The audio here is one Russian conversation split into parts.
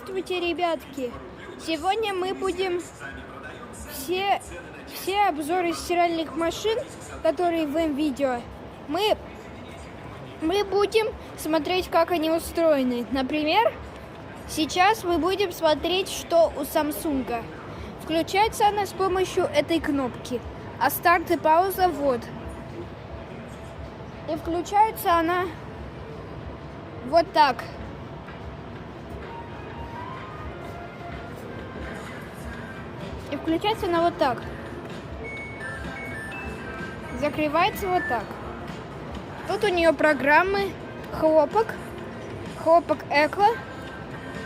Здравствуйте, ребятки! Сегодня мы будем все обзоры стиральных машин, которые в этом видео, мы будем смотреть, как они устроены. Например, сейчас мы будем смотреть, что у Samsung. Включается она с помощью этой кнопки, а старт и пауза вот. И включается она вот так. И включается она вот так. Закрывается вот так. Тут у нее программы хлопок эко,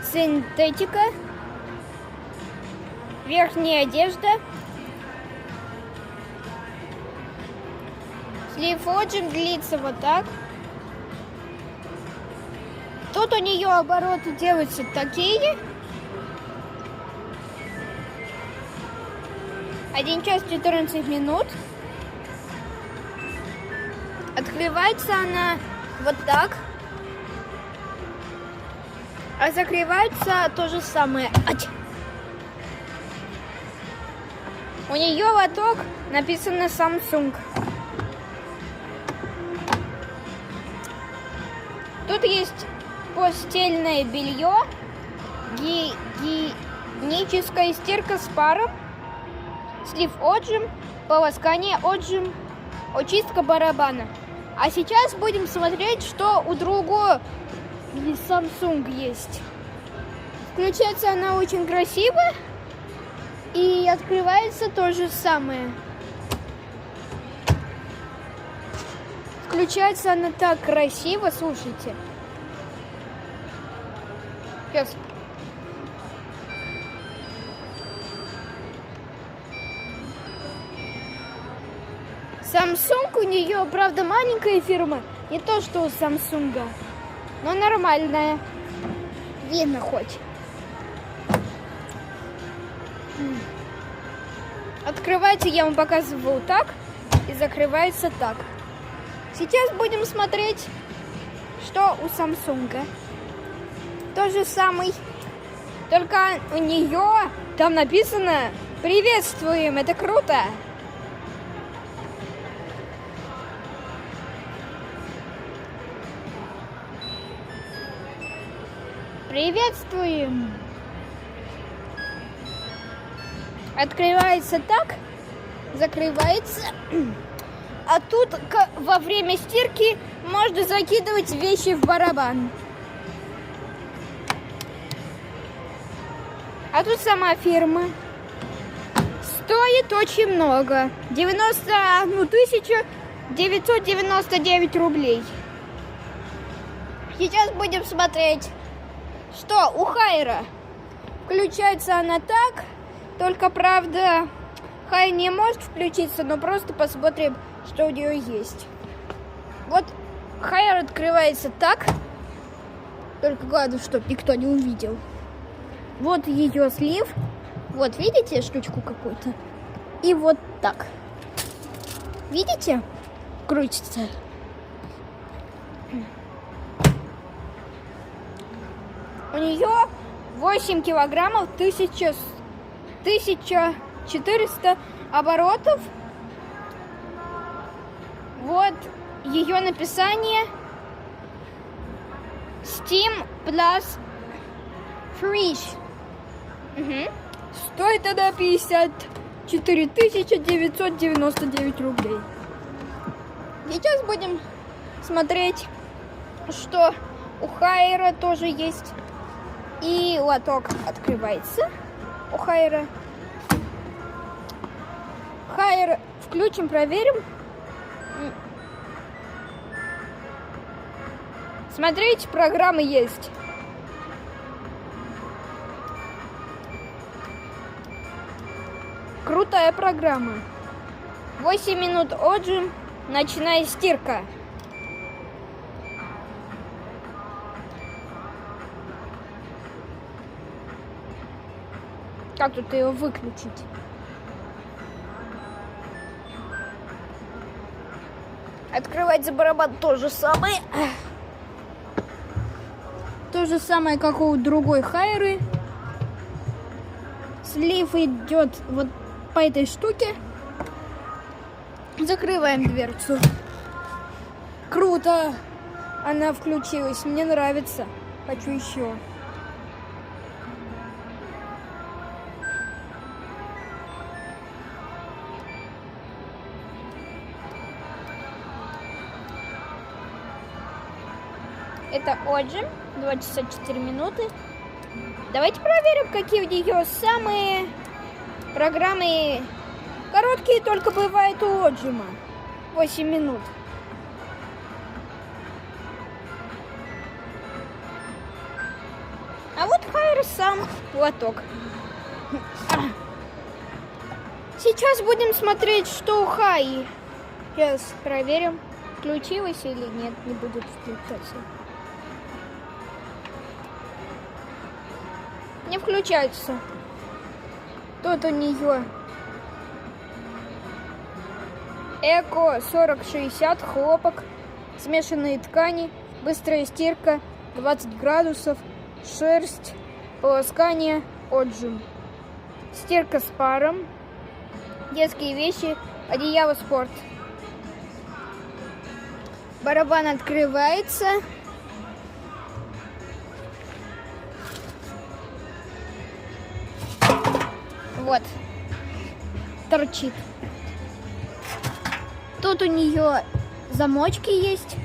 синтетика, верхняя одежда, слив отжим длится вот так. Тут у нее обороты делаются такие. 1 час 14 минут. Открывается она вот так. А закрывается то же самое. У нее лоток написано Samsung. Тут есть постельное белье, гигиеническая стирка с паром, слив отжим, полоскание отжим, очистка барабана. А сейчас будем смотреть, что у другого Samsung есть. Включается она очень красиво и открывается то же самое. Включается она так красиво, слушайте. Сейчас. Samsung у нее, правда, маленькая фирма, не то что у Samsung, но нормальная. Видно хоть. Открывается, я вам показываю так, и закрывается так. Сейчас будем смотреть, что у Samsung. То же самый, только у нее там написано «Приветствуем», это круто. Приветствуем. Открывается так, закрывается. А тут во время стирки можно закидывать вещи в барабан. А тут сама фирма. Стоит очень много. 999 рублей. Сейчас будем смотреть, что у Хайра. Включается она так. Только, правда, Хай не может включиться, но просто посмотрим, что у нее есть. Вот Хайр открывается так. Только главное, чтобы никто не увидел. Вот ее слив. Вот, видите штучку какую-то? И вот так. Видите? Крутится. У нее 8 килограммов, 1400 оборотов. Вот ее написание. Steam Plus Fresh. Стоит она 54 999 рублей. Сейчас будем смотреть, что у Хайра тоже есть. И лоток открывается у Хайра. Хайр включим, проверим. Смотрите, программы есть. Крутая программа. 8 минут отжим, ночная стирка. Как тут ее выключить? Открывать за барабан то же самое. То же самое, как у другой Хайры. Слив идет вот по этой штуке. Закрываем дверцу. Круто! Она включилась. Мне нравится. Хочу еще. Это отжим. 2 часа 4 минуты. Давайте проверим, какие у нее самые программы. Короткие только бывают у отжима. 8 минут. А вот Хайра сам лоток. Сейчас будем смотреть, что у Хаи. Сейчас проверим, включилась или нет, не будет включаться. Не включается. Тут у нее Эко 4060, хлопок, смешанные ткани, быстрая стирка, 20 градусов, шерсть, полоскание, отжим. Стирка с паром, детские вещи, одеяло спорт. Барабан открывается. Вот, торчит. Тут у нее замочки есть.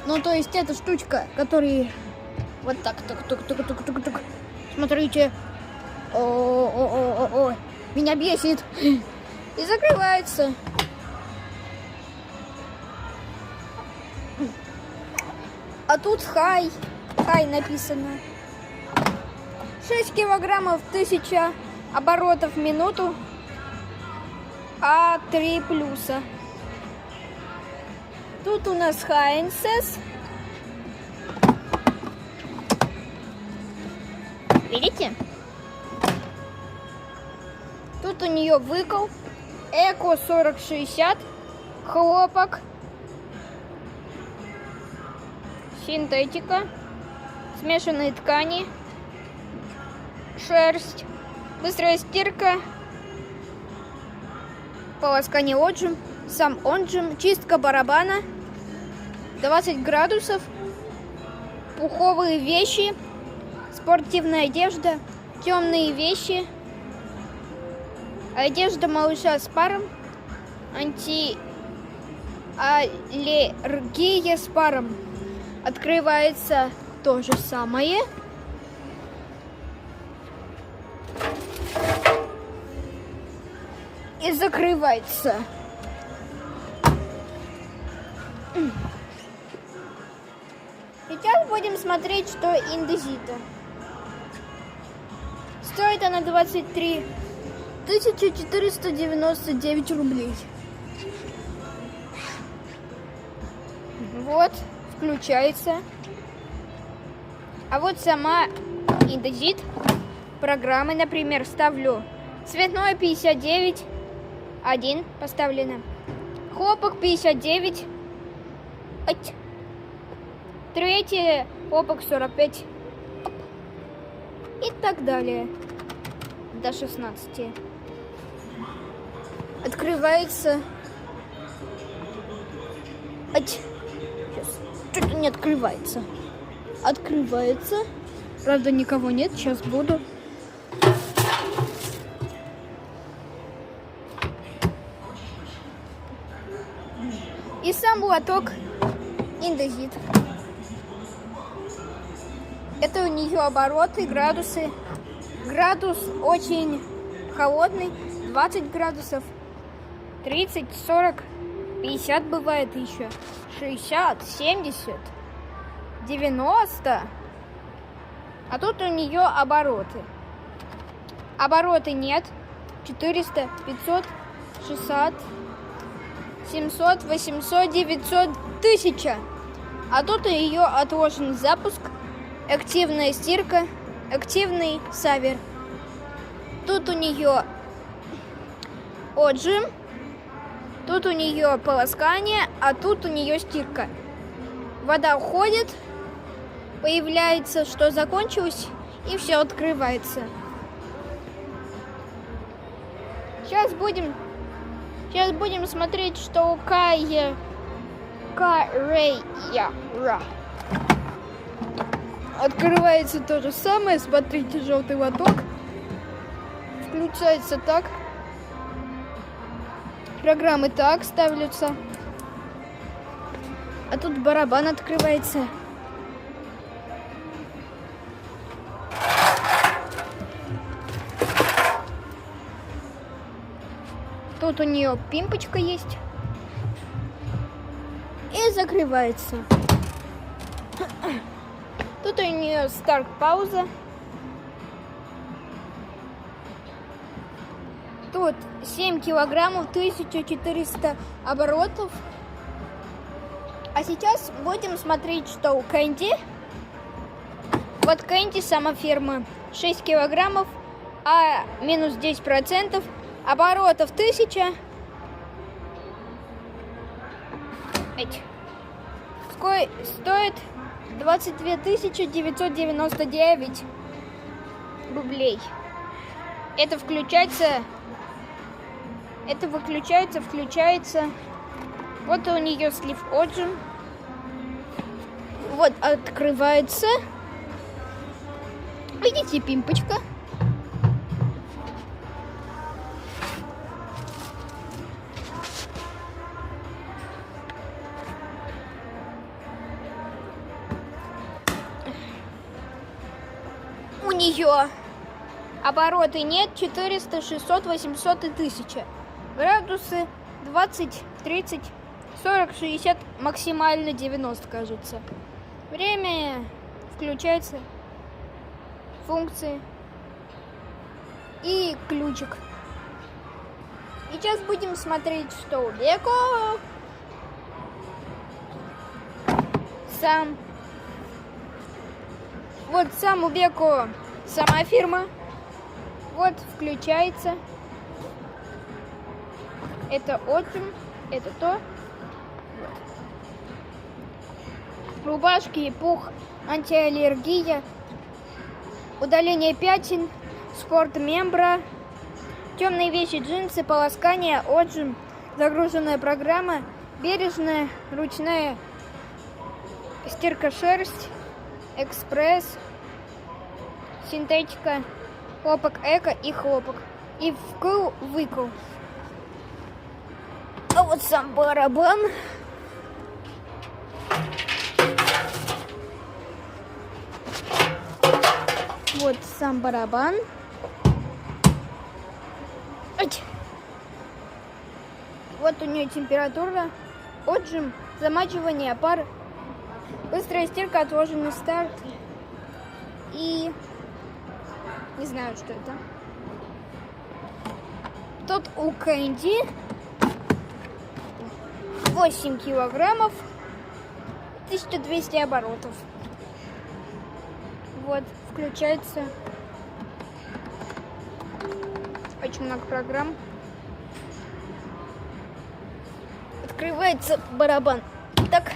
Ну, то есть эта штучка, которая вот так, тук. Смотрите. О, меня бесит. И закрывается. А тут хай написано. 6 килограммов 1000 оборотов в минуту. А 3 плюса. Тут у нас Хайнсес. Видите? Тут у нее выкол. Эко 4060. Хлопок. Синтетика. Смешанные ткани. Шерсть. Быстрая стирка. Полоскание отжим. Сам отжим. Чистка барабана. 20 градусов. Пуховые вещи. Спортивная одежда. Темные вещи. Одежда малыша с паром. Антиаллергия с паром. Открывается то же самое. И закрывается. Сейчас будем смотреть, что индезита. Стоит она 23 499 рублей. Вот, включается. А вот сама индезит. Программы, например, ставлю цветной 59. 1 поставлено. Хлопок 59. Третье хлопок 45. И так далее. До 16. Открывается. Сейчас. Что-то не открывается. Открывается. Правда, никого нет. Сейчас буду. И сам лоток индезит. Это у нее обороты, градусы. Градус очень холодный, 20 градусов, 30, 40, 50 бывает еще, 60, 70, 90. А тут у нее обороты. Обороты нет. 400, 500, 600, 700, 800, 900, 1000. А тут у нее отложен запуск, активная стирка, активный савер. Тут у нее отжим, тут у нее полоскание, а тут у нее стирка. Вода уходит, появляется, что закончилось, и все открывается. Сейчас будем смотреть, что у Кайя. Открывается то же самое. Смотрите, желтый лоток. Включается так. Программы так ставятся. А тут барабан открывается. Тут у нее пимпочка есть. И закрывается. Тут у нее старт-пауза. Тут 7 килограммов, 1400 оборотов. А сейчас будем смотреть, что у Кэнди. Вот Кэнди, сама фирма, 6 килограммов, а минус 10%. Оборотов 1000. Стоит 22 999 рублей. Это включается. Это выключается, включается. Вот у нее слив отжим. Вот открывается. Видите, пимпочка. У нее обороты нет, 400, 600, 800 и 1000. Градусы 20, 30, 40, 60, максимально 90, кажется. Время включается, функции и ключик. И сейчас будем смотреть, что у Беко. Вот сам у Беко, сама фирма. Вот включается. Это отжим, это то. Вот. Рубашки, пух, антиаллергия, удаление пятен, спорт мембра, темные вещи, джинсы, полоскание, отжим, загруженная программа, бережная ручная стирка шерсть, экспресс, синтетика, хлопок эко и хлопок. И вкл-выкл. А вот сам барабан. Вот сам барабан. Вот у нее температура, отжим, замачивание пар, быстрая стирка, отложенный старт. И не знаю, что это. Тут у Кэнди 8 килограммов, 1200 оборотов. Вот, включается очень много программ. Открывается барабан. Так,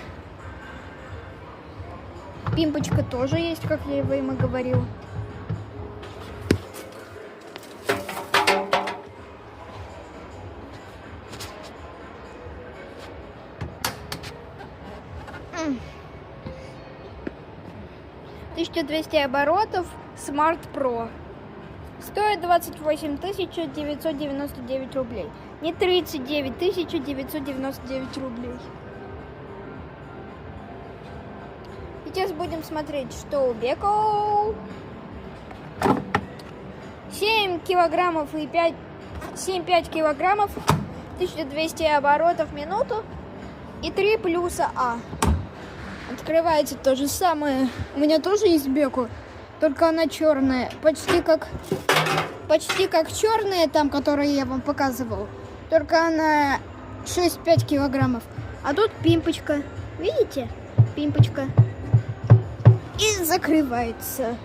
пимпочка тоже есть, как я им и говорил. — 1200 оборотов, Smart Pro. Стоит 28 999 рублей. Не 39 999 рублей. Сейчас будем смотреть, что у Беко. 7 килограммов и 7,5 килограммов, 1200 оборотов в минуту и 3 плюса А. Открывается то же самое. У меня тоже есть Беко, только она черная, почти как черная, там, которую я вам показывал. Только она 6-5 килограммов. А тут пимпочка. Видите? Пимпочка. И закрывается.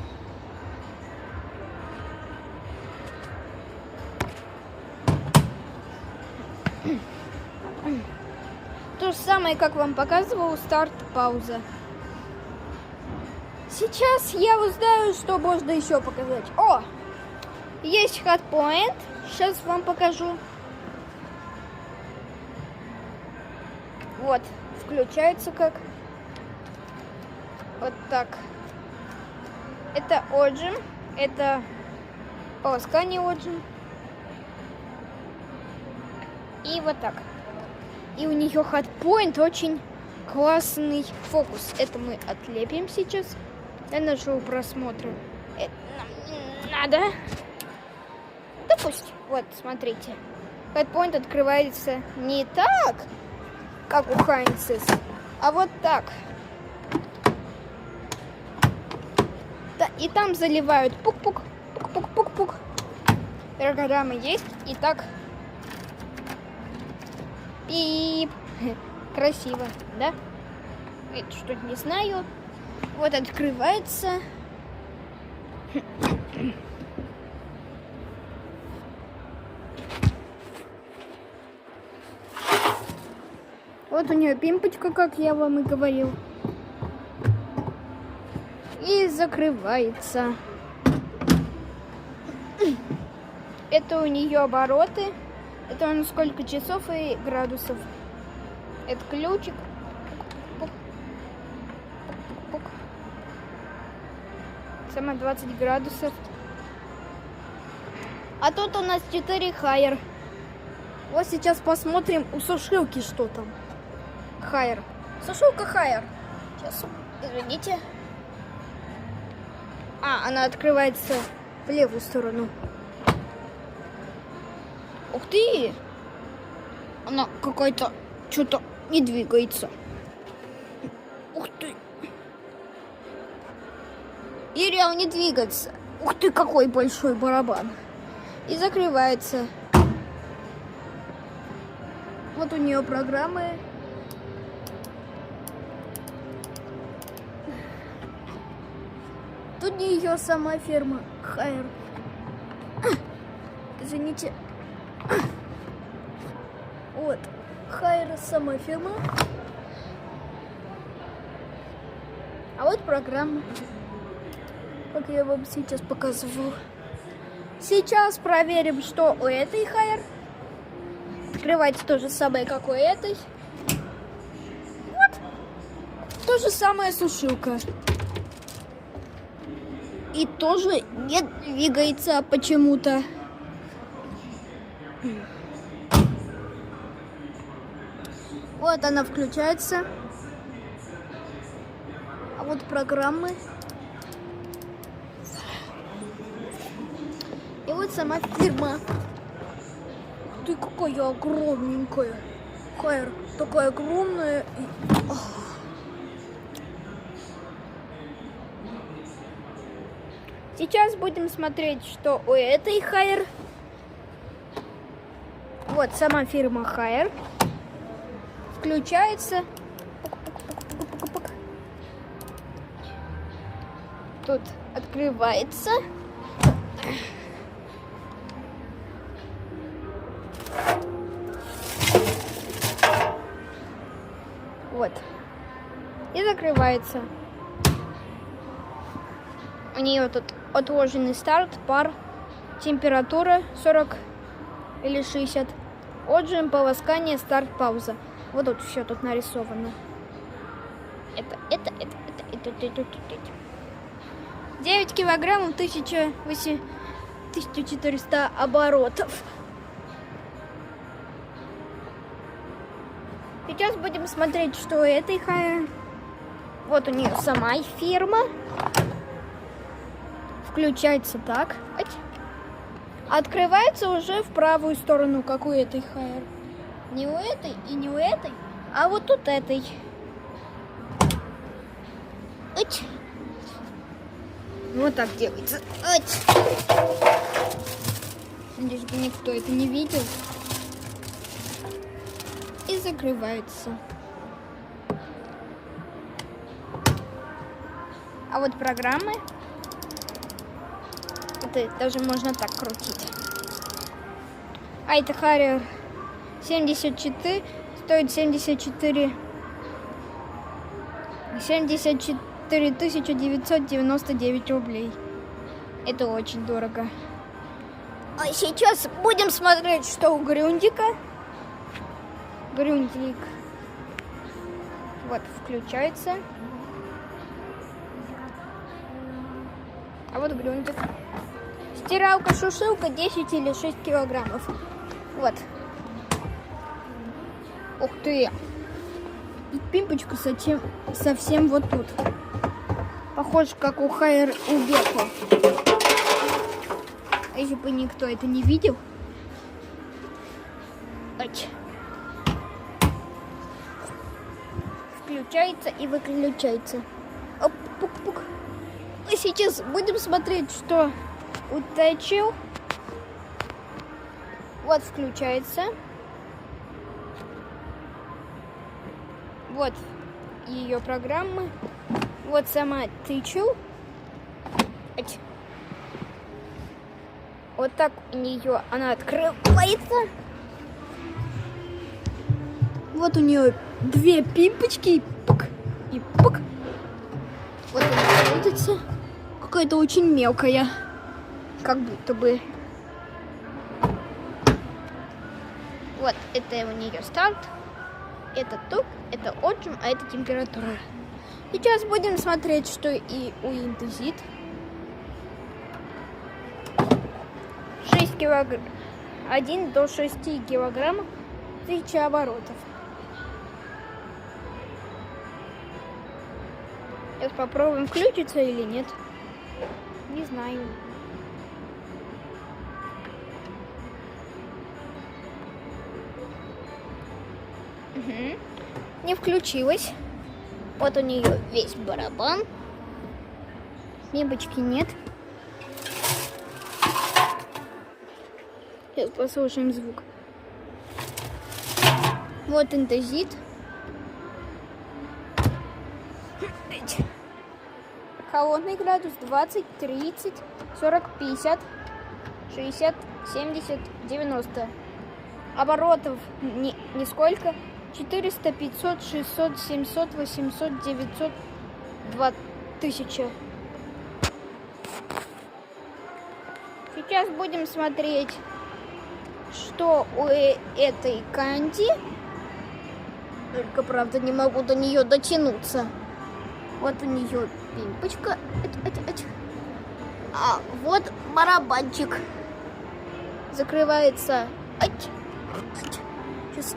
То же самое, как вам показывал, старт, пауза. Сейчас я узнаю, что можно еще показать. О, есть hardpoint. Сейчас вам покажу. Вот, включается как. Вот так. Это Origin. Это полоскание Origin. И вот так. И у нее hardpoint очень классный фокус. Это мы отлепим сейчас. Я нашел просмотра. Это нам не надо. Да пусть. Вот, смотрите. Hardpoint открывается не так, как у Хайнцес, а вот так. Да, и там заливают пук-пук, пук-пук-пук-пук. Программа есть. И так. Пип. Красиво, да? Это что, не знаю. Вот открывается. Вот у нее пимпочка, как я вам и говорил. И закрывается. Это у нее обороты. Это на сколько часов и градусов. Это ключик. Пук-пук-пук. Сама 20 градусов. А тут у нас 4 хайер. Вот сейчас посмотрим у сушилки, что там. Хайер. Сушилка хайер. Сейчас, извините. А, она открывается в левую сторону. Ух ты! Она какая-то что-то не двигается. Ух ты! И реально не двигается. Ух ты, какой большой барабан. И закрывается. Вот у нее программы. Тут не ее сама фирма Хайер. Извините. Вот. Хайер сама фирма. А вот программа. Как я вам сейчас показываю. Сейчас проверим, что у этой Хайер. Открывается то же самое, как у этой. Вот. То же самое сушилка. И тоже не двигается почему-то. Вот она включается. А вот программы. И вот сама фирма. Ты какая огромненькая. Хайер такая огромная. Сейчас будем смотреть, что у этой Хайер. Вот сама фирма Хайер. Включается. Тут открывается. Вот. И закрывается. У нее тут отложенный старт, пар, температура 40 или 60, отжим, полоскание, старт, пауза. Вот тут все тут нарисовано. Это. 9 килограммов, 1400 оборотов. Сейчас будем смотреть, что у этой Хайер. Вот у нее сама фирма. Включается так. Открывается уже в правую сторону, как у этой Хайер. Не у этой и не у этой, а вот тут этой. Вот так делается. Надеюсь, что никто это не видел. И закрывается. А вот программы. Это даже можно так крутить. А это Хайер 74. Стоит 74 4999 рублей. Это очень дорого. А сейчас будем смотреть, что у Грюндика. Грюндик. Вот, включается. А вот Грюндик. Стиралка-сушилка 10 или 6 килограммов. Вот. Ух ты. И пимпочка совсем вот тут. Похоже, как у Хайер у Беко. А если бы никто это не видел. Включается и выключается. Оп, пук-пук. И сейчас будем смотреть, что уточил. Вот включается. Вот ее программы. Вот сама тычу. Вот так у нее она открывается. Вот у нее две пимпочки. Пук и пук. Вот она крутится. Какая-то очень мелкая. Как будто бы. Вот это у нее старт. Это тук, это отжим, а это температура. Сейчас будем смотреть, что и у интезит. 6 килограмм. 1 до 6 килограммов 1000 оборотов. Сейчас попробуем, включится или нет. Не знаю. Угу. Не включилась. Вот у нее весь барабан. Пимпочки нет. Сейчас послушаем звук. Вот интезит. Холодный градус 20, 30, 40, 50, 60, 70, 90. Оборотов нисколько. 400, 500, 600, 700, 800, 900, 2000. Сейчас будем смотреть, что у этой канди. Только, правда, не могу до нее дотянуться. Вот у нее пимпочка. А вот барабанчик. Закрывается. Сейчас.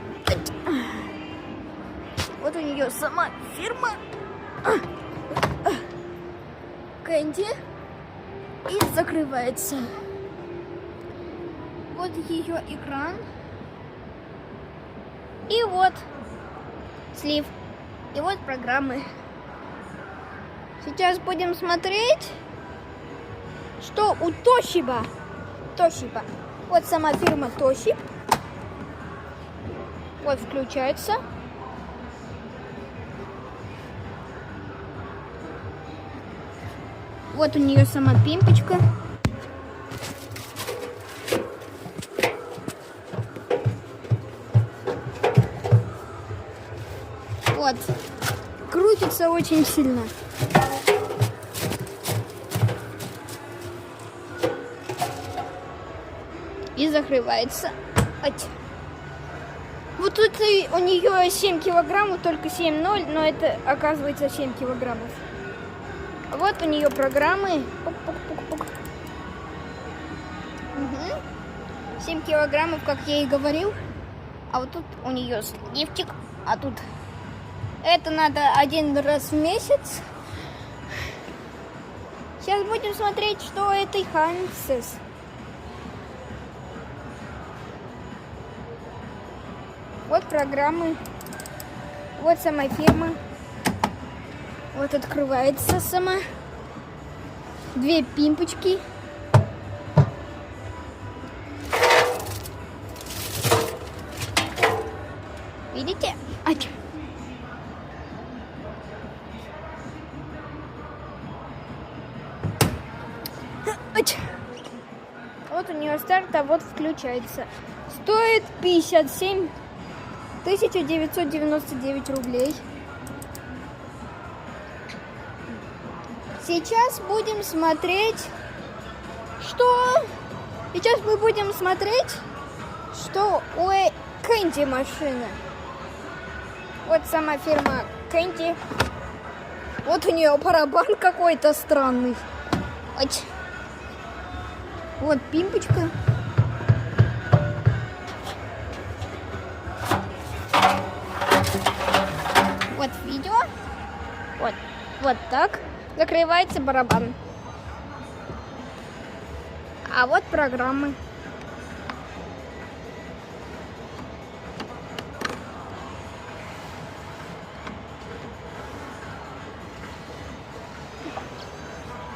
Вот у нее сама фирма Кэнди. И закрывается. Вот ее экран. И вот слив. И вот программы. Сейчас будем смотреть, что у Toshiba. Вот сама фирма Toshiba. Вот включается. Вот у нее сама пимпочка. Вот. Крутится очень сильно. И закрывается. Вот тут у нее 7 килограммов, только 7,0, но это оказывается 7 килограммов. Вот у нее программы. Пук-пук-пук-пук. Угу. 7 килограммов, как я и говорил. А вот тут у нее сливчик. А тут это надо 1 раз в месяц. Сейчас будем смотреть, что у этой Хансес. Вот программы. Вот сама фирма. Вот открывается сама. 2 пимпочки. Видите? Вот у нее старт, а вот включается. Стоит 57 999 рублей. Сейчас будем смотреть, что... Сейчас мы будем смотреть, что у Кэнди машина. Вот сама фирма Кэнди. Вот у нее барабан какой-то странный. Вот пимпочка. Вот видео. Вот так закрывается барабан. А вот программы.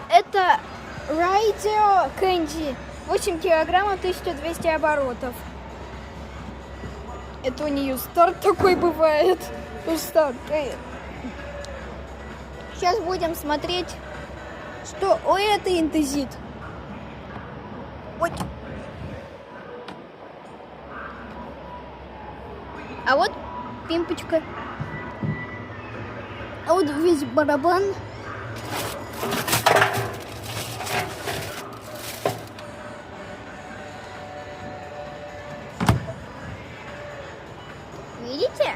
Это радио Кэнди. 8 килограммов, 1200 оборотов. Это у нее старт такой бывает. Старт. Сейчас будем смотреть, что у этой интезит. Вот. А вот пимпочка. А вот весь барабан. Видите?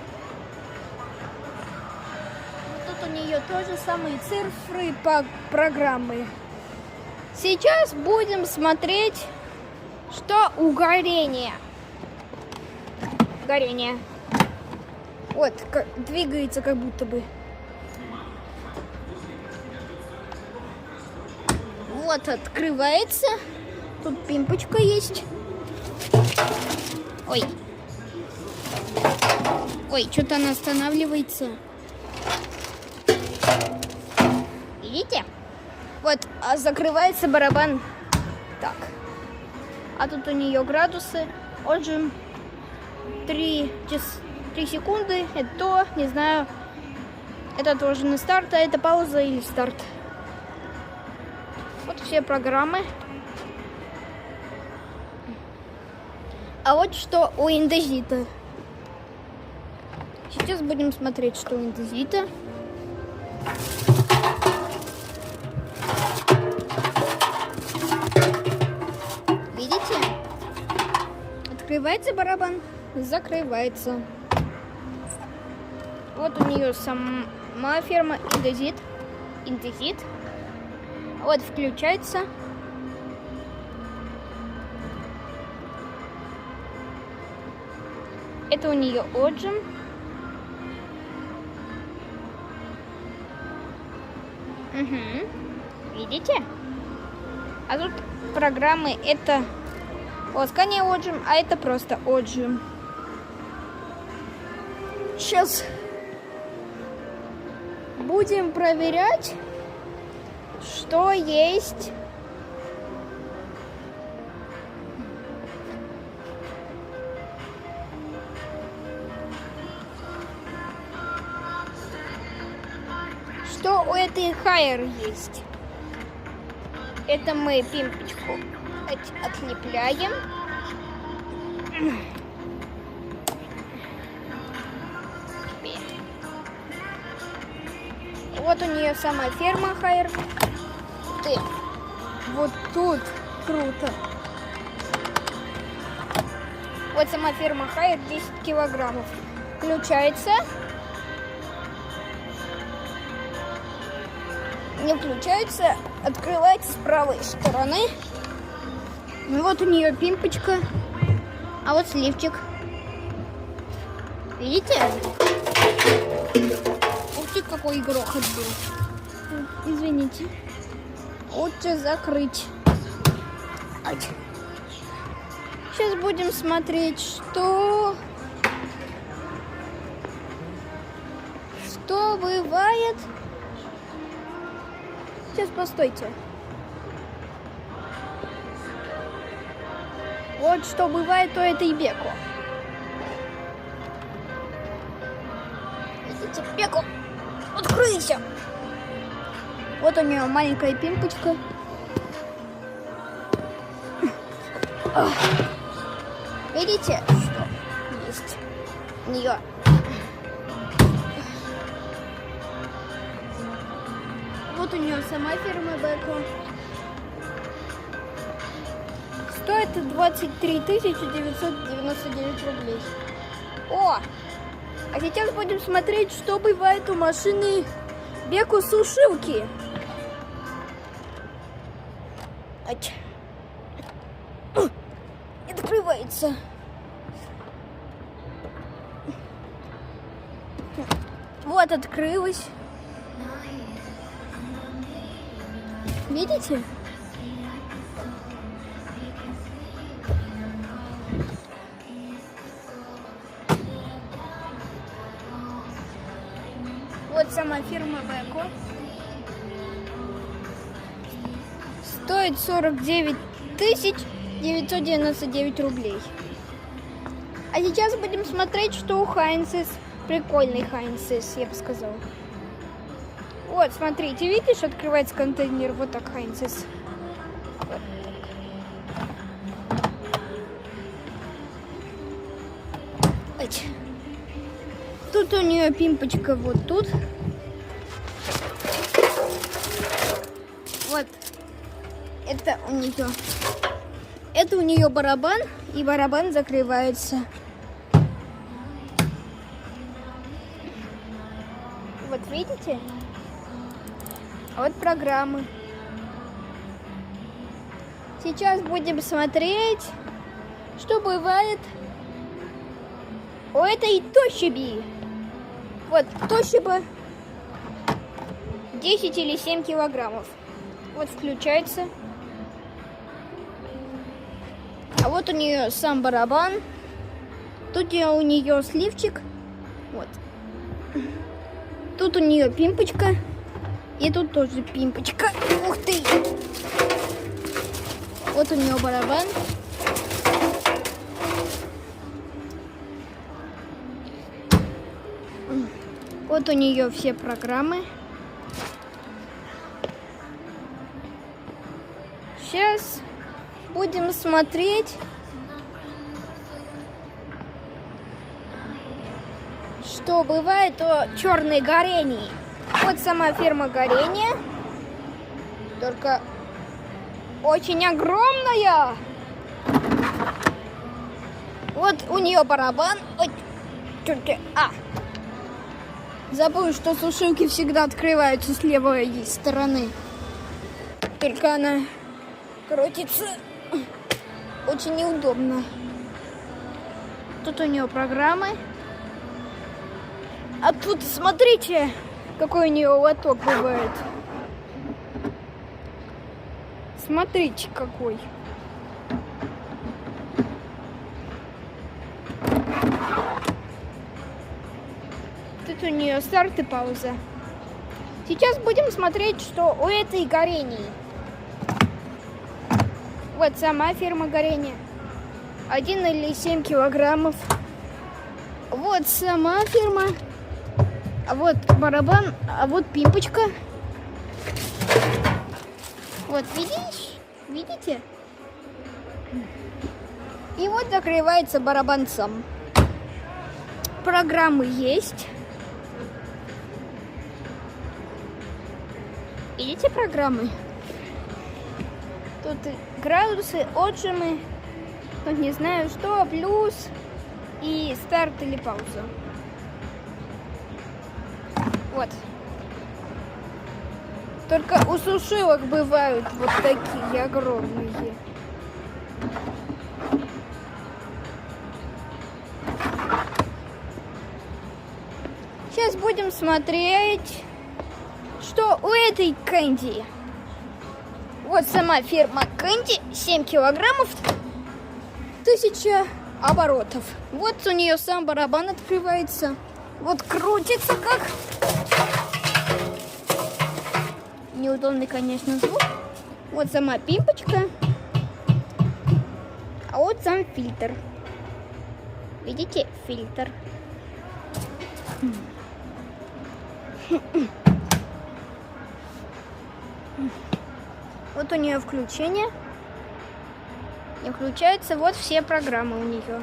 Вот тут у нее тоже самые цифры по программы. Сейчас будем смотреть, что у горения. Горение. Вот, двигается как будто бы. Вот, открывается. Тут пимпочка есть. Ой. Ой, что-то она останавливается. Видите? Вот, а закрывается барабан. Так. А тут у нее градусы. Отжим 3 секунды. Это то, не знаю. Это тоже на старт, а это пауза или старт. Вот все программы. А вот что у индезита. Сейчас будем смотреть, что у индезита. Видите? Открывается барабан, закрывается. Вот у нее сама фирма Индезит. Вот включается. Это у нее отжим. Угу. Видите? А тут программы это ласкание отжим, а это просто отжим. Сейчас будем проверять, что есть. Что у этой хайер есть? Это мы пимпочку отлепляем. Вот у нее сама ферма хайер. Вот тут круто. Вот сама ферма хайер 10 килограммов. Включается. Не включается, открывается с правой стороны. Вот у нее пимпочка, а вот сливчик. Видите? Ух ты, какой грохот был. Извините. Лучше закрыть. Сейчас будем смотреть, что бывает. Сейчас, постойте. Вот что бывает у этой Беко. Видите, Беко, откройся. Вот у нее маленькая пимпочка. Видите, что есть у нее? вот у нее сама фирма Beko. Стоит 23 999 рублей. О! А сейчас будем смотреть, что бывает у машины Beko сушилки. Открывается. Вот открылась. Видите? Вот сама фирма Beko. Стоит 49 999 рублей. А сейчас будем смотреть, что у Heinz's. Прикольный Heinz's, я бы сказала. Вот, смотрите, видишь, открывается контейнер. Вот так Heinz's. Вот так. Тут у нее пимпочка вот тут. Вот. Это у нее барабан, и барабан закрывается. Вот видите? А вот программы. Сейчас будем смотреть, что бывает у этой Toshiba. Вот Toshiba 10 или 7 килограммов. Вот включается. А вот у нее сам барабан. Тут у нее сливчик. Вот. Тут у нее пимпочка. И тут тоже пимпочка. Ух ты! Вот у нее барабан. Вот у нее все программы. Сейчас будем смотреть, что бывает о черной горении. Вот сама фирма горения, только очень огромная. Вот у нее барабан. Ой, забыл, что сушилки всегда открываются с левой стороны. Только она крутится очень неудобно. Тут у нее программы. А тут смотрите, какой у нее лоток бывает. Смотрите, какой. Тут у нее старт и пауза. Сейчас будем смотреть, что у этой горении. Вот сама фирма горения. 1 или 7 килограммов. Вот сама фирма. А вот барабан, а вот пимпочка. Вот видишь? Видите? И вот закрывается барабан сам. Программы есть. Видите программы? Тут градусы, отжимы, тут не знаю что, плюс и старт или пауза. Вот. Только у сушилок бывают вот такие огромные. Сейчас будем смотреть, что у этой Кэнди. Вот сама фирма Кэнди, 7 килограммов, 1000 оборотов. Вот у нее сам барабан открывается. Вот крутится как. Неудобный, конечно, звук. Вот сама пимпочка. А вот сам фильтр. Видите? Фильтр. Вот у нее включение. И включаются вот все программы у нее.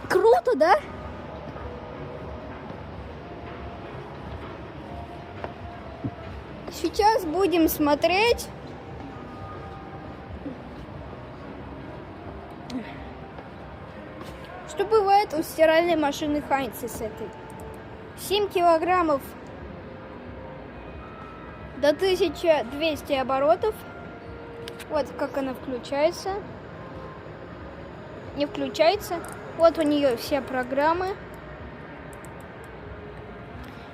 Круто, да? Сейчас будем смотреть, что бывает у стиральной машины Хайнце с этой. 7 килограммов до 1200 оборотов. Вот как она включается. Не включается. Вот у нее все программы.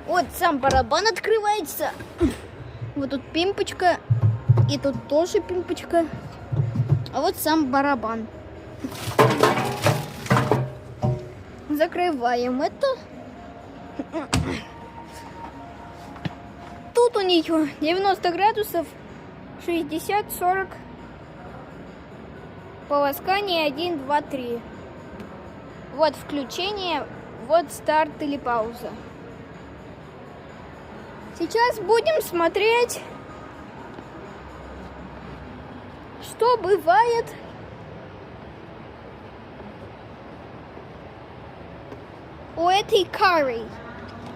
Вот сам барабан открывается. Вот тут пимпочка. И тут тоже пимпочка. А вот сам барабан. Закрываем это. Тут у нее 90 градусов, 60-40. Полоскание 1, 2, 3. Вот включение, вот старт или пауза. Сейчас будем смотреть, что бывает у этой Кари.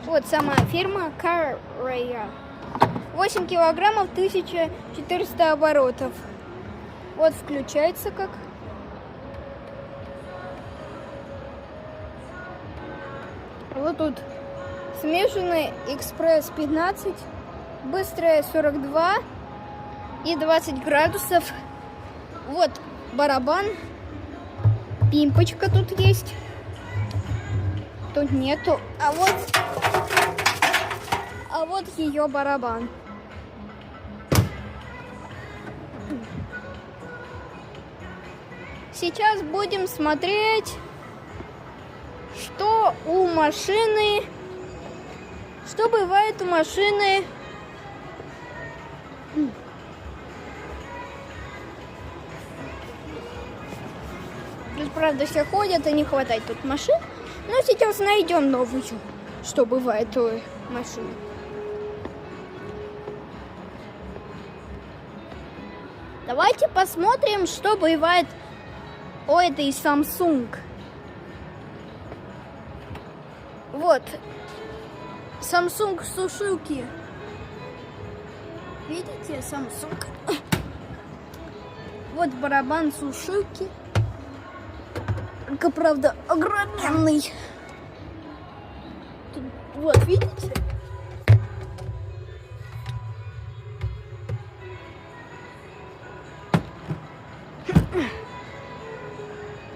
Вот сама фирма Кария. 8 килограммов, 1400 оборотов. Вот включается как. Вот тут смешанный экспресс 15, быстрая 42 и 20 градусов. Вот барабан, пимпочка тут есть. Тут нету, а вот ее барабан. Сейчас будем смотреть, что у машины, что бывает у машины. Тут, правда, все ходят и не хватает тут машин. Но сейчас найдем новую, что бывает у машины. Давайте посмотрим, что бывает у этой Samsung. Вот. Samsung сушилки. Видите, Samsung? Вот барабан сушилки. Только, правда, огроменный. Тут, вот, видите?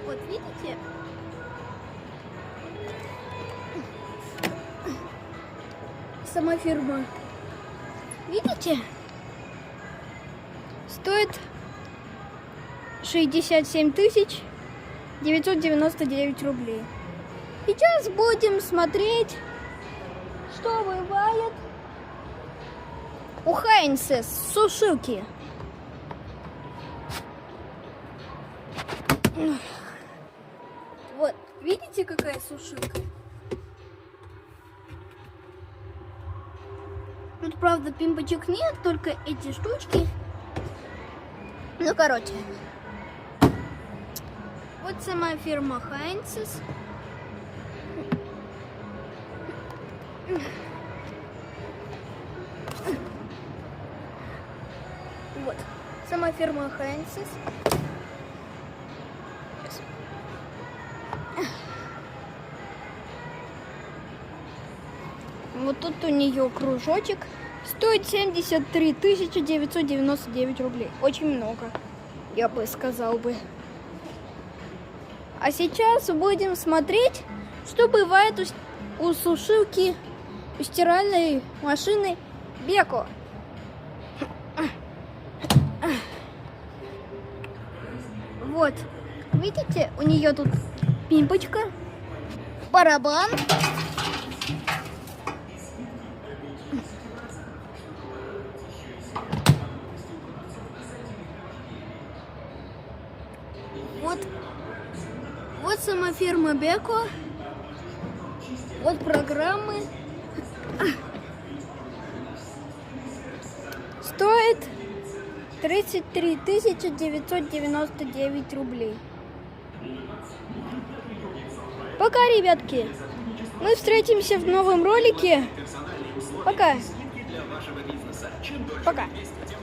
Вот, видите? Сама фирма. Видите? Стоит 67 999 рублей. Сейчас будем смотреть, что бывает у Хайнце сушилки. Вот, видите, какая сушилка? Тут, правда, пимпочек нет, только эти штучки. Ну, короче. Вот сама фирма Хайнце. Вот. Сама фирма Хайнце. Вот тут у нее кружочек. Стоит 73 999 рублей. Очень много, я бы сказал бы. А сейчас будем смотреть, что бывает у сушилки, у стиральной машины Беко. Вот, видите, у нее тут пимпочка, барабан. Вот сама фирма Беко. Вот программы. Стоит 33 999 рублей. Пока, ребятки. Мы встретимся в новом ролике. Пока. для вашего бизнеса. Чем дольше Пока. вы вместе, тем